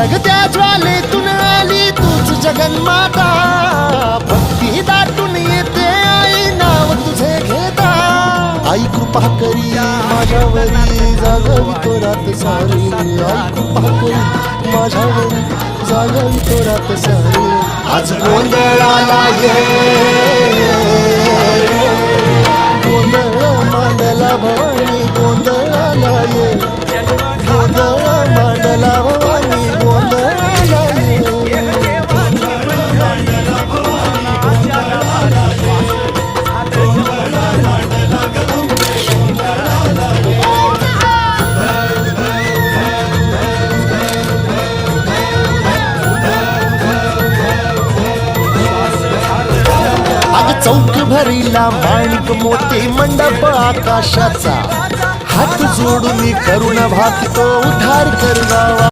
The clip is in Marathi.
जगत्या ज्वालेतून आली तूच जगन्माता, भक्ती दाटून येते आई नाव तुझे घेता. आई कृपा करी माझ्यावरी जागावी तो रात सारी, आई कृपा करी माझ्यावरी जागावी तो रात सारी. आज गोंधळाला ये, गोंधळ मांडला भवानी गोंधळाला ये, गोंधळ मांडला भवानी गोंधळाला ये. चौक भरीला माणिक मोती मंडप आकाशाचा, हात जोडून करुण भाकितो उद्धार करवा.